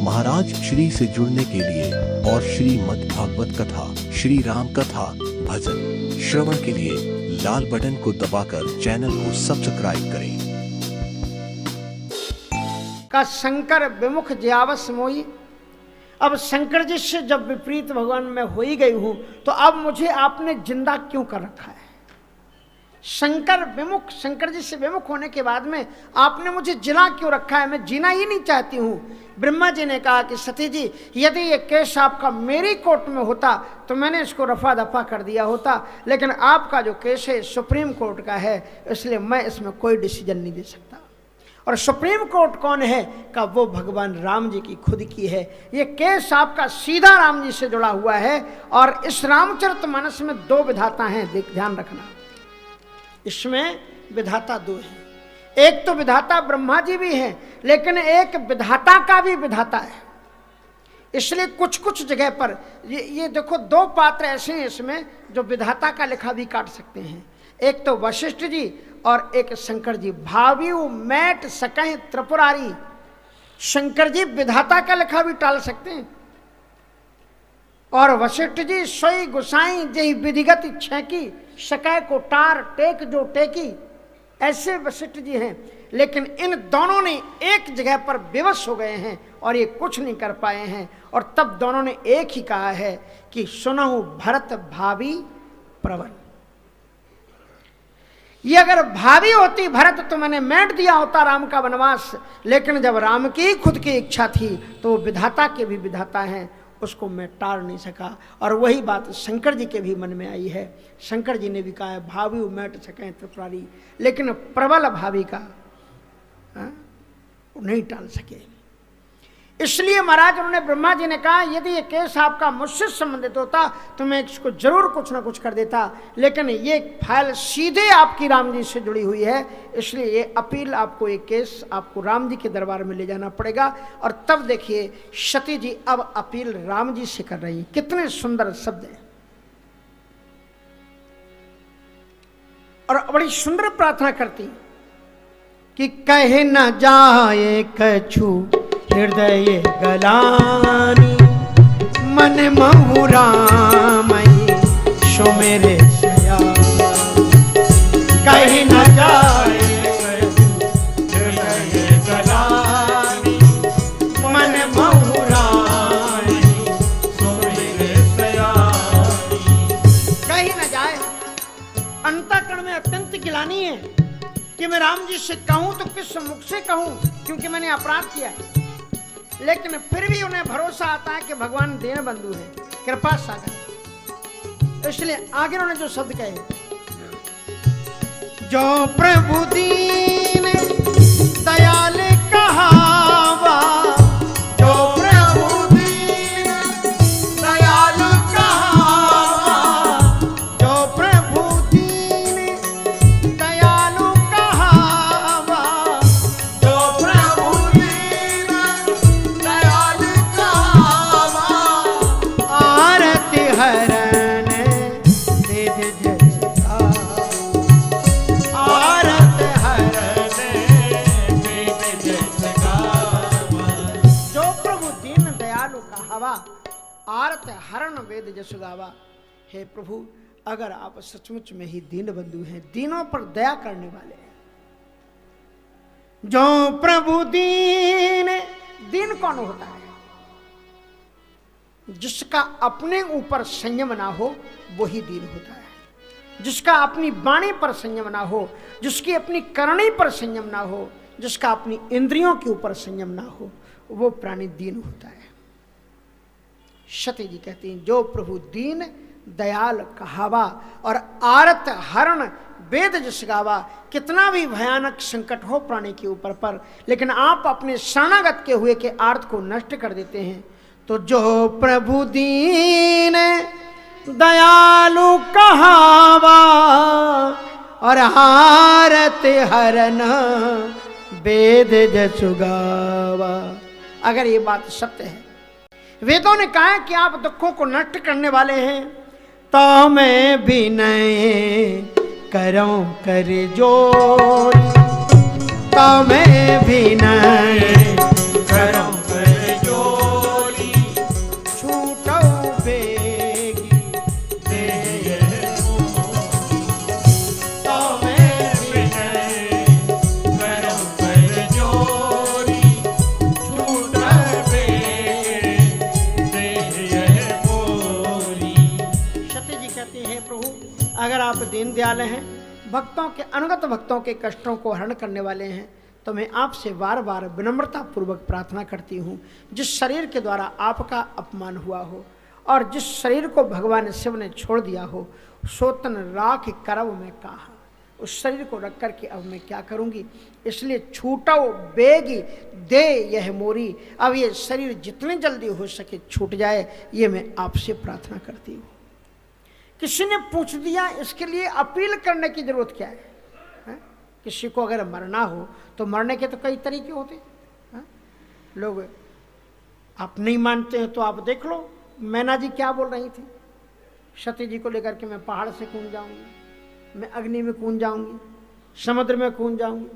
महाराज श्री से जुड़ने के लिए और श्रीमद् भागवत कथा, श्री राम कथा, भजन श्रवण के लिए लाल बटन को दबाकर चैनल को सब्सक्राइब करें। का शंकर विमुख ज्यावस मोई। अब शंकर जी से जब विपरीत भगवान मैं हो ही गई हूं तो अब मुझे आपने जिंदा क्यों कर रखा है? शंकर विमुख, शंकर जी से विमुख होने के बाद में आपने मुझे जिला क्यों रखा है? मैं जीना ही नहीं चाहती हूं। ब्रह्मा जी ने कहा कि सती जी, यदि ये केस आपका मेरी कोर्ट में होता तो मैंने इसको रफा दफा कर दिया होता, लेकिन आपका जो केस है सुप्रीम कोर्ट का है, इसलिए मैं इसमें कोई डिसीजन नहीं दे सकता। और सुप्रीम कोर्ट कौन है? का वो भगवान राम जी की खुद की है। ये केस आपका सीधा राम जी से जुड़ा हुआ है। और इस रामचरितमानस में दो विधाता हैं, ध्यान रखना। इसमें विधाता दो हैं। एक तो विधाता ब्रह्मा जी भी हैं, लेकिन एक विधाता का भी विधाता है। इसलिए कुछ कुछ जगह पर ये देखो, दो पात्र ऐसे हैं इसमें जो विधाता का लिखा भी काट सकते हैं। एक तो वशिष्ठ जी और एक शंकर जी। भावियु मैट सकह त्रिपुरारी। शंकर जी विधाता का लिखा भी टाल सकते हैं और वशिष्ठ जी सोई गुसाई जही विधिगत छेकी, सकह को टार टेक जो टेकी, ऐसे वशिष्ठ जी हैं। लेकिन इन दोनों ने एक जगह पर विवश हो गए हैं और ये कुछ नहीं कर पाए हैं। और तब दोनों ने एक ही कहा है कि सुनहु भरत भावी प्रवन। ये अगर भावी होती भरत तो मैंने मैट दिया होता राम का वनवास, लेकिन जब राम की खुद की इच्छा थी तो वो विधाता के भी विधाता हैं, उसको मैं टाल नहीं सका। और वही बात शंकर जी के भी मन में आई है। शंकर जी ने भी कहा है भावी मैट सकें त्रिपुरारी, लेकिन प्रबल भावी का नहीं टाल सके। इसलिए महाराज उन्होंने ब्रह्मा जी ने कहा यदि ये केस आपका मुझसे संबंधित होता तो मैं इसको जरूर कुछ ना कुछ कर देता, लेकिन ये फाइल सीधे आपकी राम जी से जुड़ी हुई है, इसलिए ये अपील आपको, ये केस आपको राम जी के दरबार में ले जाना पड़ेगा। और तब देखिए सती जी अब अपील राम जी से कर रही है। कितने सुंदर शब्द हैं और बड़ी सुंदर प्रार्थना करती कि कहे न जाए कछु हृदय गलानी, मन महु रामई सो मेरे सया। कहीं न जाए हृदय गलानी, मन महु रामई सो मेरे सया। कहीं न जाए, अंतःकरण में अत्यंत गिलानी है कि मैं राम जी से कहूं तो किस मुख से कहूं, क्योंकि मैंने अपराध किया है। लेकिन फिर भी उन्हें भरोसा आता है कि भगवान दीन बंधु है, कृपा सागर। इसलिए आगे उन्होंने जो शब्द कहे, जो प्रभु दीन दयाल कहावा, जो प्रभु दीन दयाल कहावा, जो प्रभु दीन दयालु कहावा, जो प्रभु दीन दयाल कहावा, आरती हरण सिद्ध जसका, आरती हरण सिद्ध जसका। जो प्रभु दीन दयालु कहावा, आरत हरण वेद जस गावा। हे प्रभु, अगर आप सचमुच में ही दीन बंधु हैं, दीनों पर दया करने वाले हैं। जो प्रभु दीन, दीन कौन होता है? जिसका अपने ऊपर संयम ना हो वही दीन होता है। जिसका अपनी वाणी पर संयम ना हो, जिसकी अपनी करनी पर संयम ना हो, जिसका अपनी इंद्रियों के ऊपर संयम ना हो, वो प्राणी दीन होता है। सती जी कहती हैं जो प्रभु दीन दयाल कहावा और आरत हरण वेद जस गावा। कितना भी भयानक संकट हो प्राणी के ऊपर पर, लेकिन आप अपने शरणागत के हुए के आर्त को नष्ट कर देते हैं। तो जो प्रभु दीन दयालु कहावा और आरत हरण वेद जस गावा। अगर ये बात सत्य है, वेदों ने कहा है कि आप दुखों को नष्ट करने वाले हैं, तो मैं विनय करऊं कर जोर, तो मैं विनय करऊं कर जोर। दीन दयाल हैं, भक्तों के अनुगत भक्तों के कष्टों को हरण करने वाले हैं। तो मैं आपसे बार बार विनम्रता पूर्वक प्रार्थना करती हूँ, जिस शरीर के द्वारा आपका अपमान हुआ हो और जिस शरीर को भगवान शिव ने छोड़ दिया हो, सोतन राख करव में कहा, उस शरीर को रख करके अब मैं क्या करूँगी। इसलिए छूटो बेगी दे यह मोरी, अब ये शरीर जितनी जल्दी हो सके छूट जाए, ये मैं आपसे प्रार्थना करती हूँ। किसी ने पूछ दिया, इसके लिए अपील करने की जरूरत क्या है? किसी को अगर मरना हो तो मरने के तो कई तरीके होते हैं। लोग आप नहीं मानते हैं तो आप देख लो, मैना जी क्या बोल रही थी सती जी को लेकर के, मैं पहाड़ से कूद जाऊंगी, मैं अग्नि में कूद जाऊंगी, समुद्र में कूद जाऊंगी।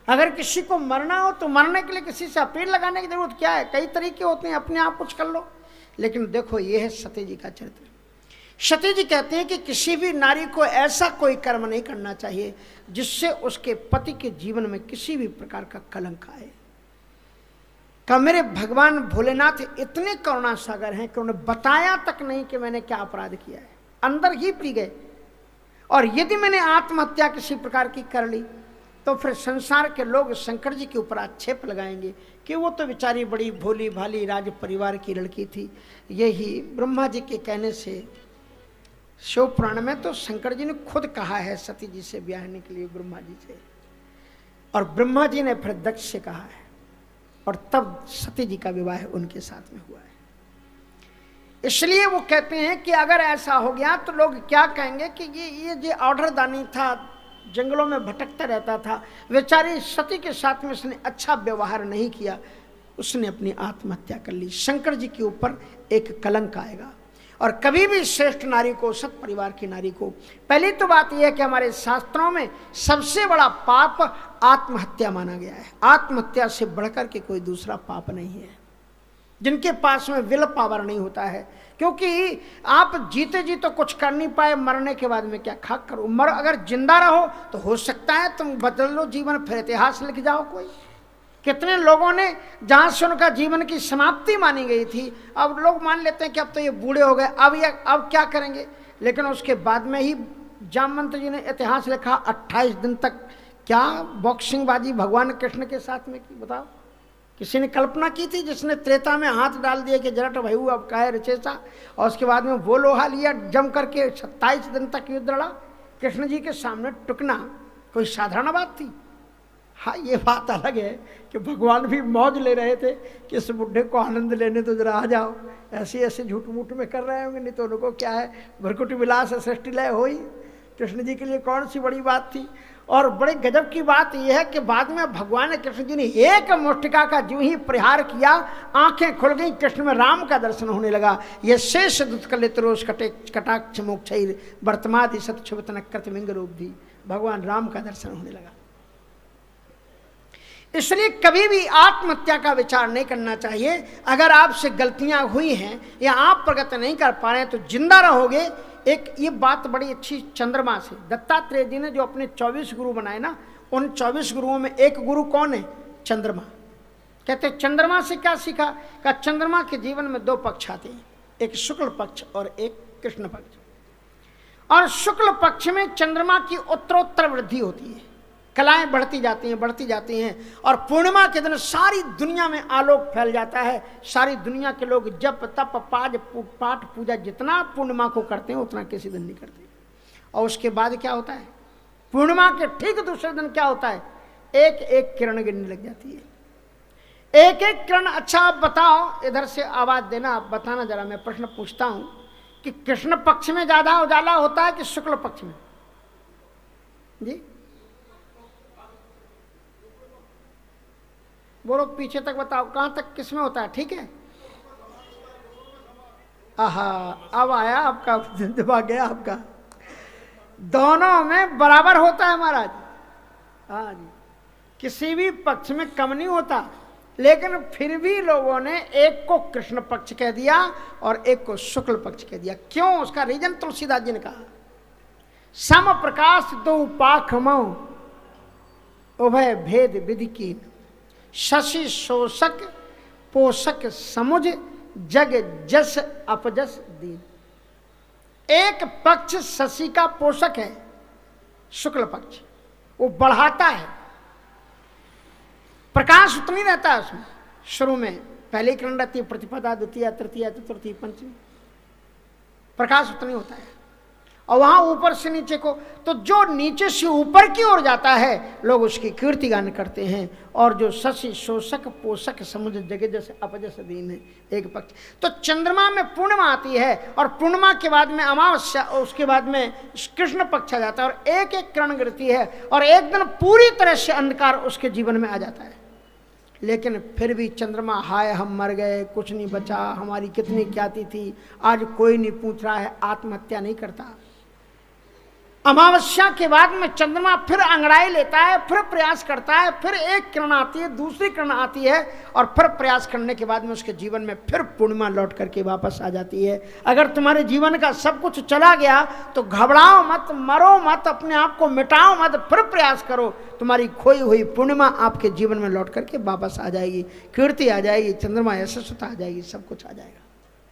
अगर किसी को मरना हो तो मरने के लिए किसी से अपील लगाने की जरूरत क्या है? कई तरीके होते हैं, अपने आप कुछ कर लो। लेकिन देखो ये है सती जी का चरित्र। सती जी कहते हैं कि किसी भी नारी को ऐसा कोई कर्म नहीं करना चाहिए जिससे उसके पति के जीवन में किसी भी प्रकार का कलंक आए। का मेरे भगवान भोलेनाथ इतने करुणा सागर हैं कि उन्हें बताया तक नहीं कि मैंने क्या अपराध किया है, अंदर ही पी गए। और यदि मैंने आत्महत्या किसी प्रकार की कर ली तो फिर संसार के लोग शंकर जी के ऊपर आक्षेप लगाएंगे कि वो तो बेचारी बड़ी भोली भाली राज परिवार की लड़की थी। यही ब्रह्मा जी के कहने से शिव पुराण में तो शंकर जी ने खुद कहा है सती जी से ब्याहने के लिए ब्रह्मा जी से, और ब्रह्मा जी ने फिर दक्ष से कहा है, और तब सती जी का विवाह उनके साथ में हुआ है। इसलिए वो कहते हैं कि अगर ऐसा हो गया तो लोग क्या कहेंगे कि ये जो ऑर्डर दानी था, जंगलों में भटकता रहता था, बेचारी सती के साथ में उसने अच्छा व्यवहार नहीं किया, उसने अपनी आत्महत्या कर ली। शंकर जी के ऊपर एक कलंक आएगा। और कभी भी श्रेष्ठ नारी को, सत परिवार की नारी को, पहली तो बात यह है कि हमारे शास्त्रों में सबसे बड़ा पाप आत्महत्या माना गया है। आत्महत्या से बढ़कर के कोई दूसरा पाप नहीं है। जिनके पास में विल पावर नहीं होता है, क्योंकि आप जीते जी तो कुछ कर नहीं पाए, मरने के बाद में क्या खाक करो। मर अगर जिंदा रहो तो हो सकता है तुम बदल लो जीवन, फिर इतिहास लिख जाओ कोई। कितने लोगों ने जहां से उनका जीवन की समाप्ति मानी गई थी, अब लोग मान लेते हैं कि अब तो ये बूढ़े हो गए, अब क्या करेंगे। लेकिन उसके बाद में ही जामवंत जी ने इतिहास लिखा, 28 दिन तक क्या बॉक्सिंग बाजी भगवान कृष्ण के साथ में की, बताओ। किसी ने कल्पना की थी जिसने त्रेता में हाथ डाल दिए कि जरट भयू अब काहे रचेसा, और उसके बाद में वो लोहा लिया जम करके 27 दिन तक युद्ध लड़ा। कृष्ण जी के सामने टुकना कोई साधारण बात थी? हाँ, ये बात अलग है कि भगवान भी मौज ले रहे थे कि इस बुढ़े को आनंद लेने तो जरा आ जाओ, ऐसे ऐसे झूठ मूठ में कर रहे होंगे, नहीं तो उनको क्या है, भरकुटी विलास सृष्टि लय हो ही। कृष्ण जी के लिए कौन सी बड़ी बात थी। और बड़े गजब की बात यह है कि बाद में भगवान कृष्ण जी ने एक मुष्टिका का जो ही प्रहार किया, आंखें खुल गई, कृष्ण में राम का दर्शन होने लगा। ये शेष दुष्कलित रोष कटाक्ष मोक्ष वर्तमादि सत्युवतन कृतमिंग रूप दी, भगवान राम का दर्शन होने लगा। इसलिए कभी भी आत्महत्या का विचार नहीं करना चाहिए। अगर आपसे गलतियां हुई हैं या आप प्रगति नहीं कर पा रहे हैं तो जिंदा रहोगे। एक ये बात बड़ी अच्छी चंद्रमा से, दत्तात्रेय जी ने जो अपने 24 गुरु बनाए ना, उन 24 गुरुओं में एक गुरु कौन है? चंद्रमा। कहते चंद्रमा से क्या सीखा? का चंद्रमा के जीवन में 2 पक्ष आते हैं, एक शुक्ल पक्ष और एक कृष्ण पक्ष। और शुक्ल पक्ष में चंद्रमा की उत्तरोत्तर वृद्धि होती है, कलाएं बढ़ती जाती हैं और पूर्णिमा के दिन सारी दुनिया में आलोक फैल जाता है। सारी दुनिया के लोग जप तप पाठ पूजा जितना पूर्णिमा को करते हैं उतना किसी दिन नहीं करते। और उसके बाद क्या होता है? पूर्णिमा के ठीक दूसरे दिन क्या होता है? एक एक किरण गिरने लग जाती है, एक एक किरण। अच्छा आप बताओ, इधर से आवाज देना, आप बताना जरा, मैं प्रश्न पूछता हूं कि कृष्ण पक्ष में ज्यादा उजाला होता है कि शुक्ल पक्ष में? जी बोलो, पीछे तक बताओ, कहां तक किसमें होता है? ठीक है, आहा, अब आया आपका दिमाग, गया आपका। दोनों में बराबर होता है महाराज। हाँ जी, किसी भी पक्ष में कम नहीं होता। लेकिन फिर भी लोगों ने एक को कृष्ण पक्ष कह दिया और एक को शुक्ल पक्ष कह दिया। क्यों? उसका रीजन तुलसीदास जी ने कहा, सम प्रकाश दो पाख मऊ उभय भेद विधि कीन, शशि शोषक पोषक समुझ जग जस अपजस दीन। एक पक्ष शशि का पोषक है, शुक्ल पक्ष, वो बढ़ाता है, प्रकाश उतना ही रहता है उसमें। शुरू में पहली किरण रहती है, प्रतिपदा, द्वितीय, तृतीय, चतुर्थी, पंचमी, प्रकाश उतना ही होता है। और वहां ऊपर से नीचे को, तो जो नीचे से ऊपर की ओर जाता है लोग उसकी कीर्ति गान करते हैं। और जो शशि शोषक पोषक समुद्र जगह जैसे अपजस दीन है, एक पक्ष। तो चंद्रमा में पूर्णिमा आती है और पूर्णिमा के बाद में अमावस्या, और उसके बाद में कृष्ण पक्ष आ जाता है और एक एक किरण गिरती है और एक दिन पूरी तरह से अंधकार उसके जीवन में आ जाता है। लेकिन फिर भी चंद्रमा, हाय हम मर गए, कुछ नहीं बचा, हमारी कितनी ख्याति थी, आज कोई नहीं पूछ रहा है, आत्महत्या नहीं करता। अमावस्या के बाद में चंद्रमा फिर अंगड़ाई लेता है, फिर प्रयास करता है, फिर एक किरण आती है, दूसरी किरण आती है और फिर प्रयास करने के बाद में उसके जीवन में फिर पूर्णिमा लौट करके वापस आ जाती है। अगर तुम्हारे जीवन का सब कुछ चला गया तो घबराओ मत, मरो मत, अपने आप को मिटाओ मत, फिर प्रयास करो, तुम्हारी खोई हुई पूर्णिमा आपके जीवन में लौट करके वापस आ जाएगी, कीर्ति आ जाएगी, चंद्रमा यशस्वता आ जाएगी, सब कुछ आ जाएगा।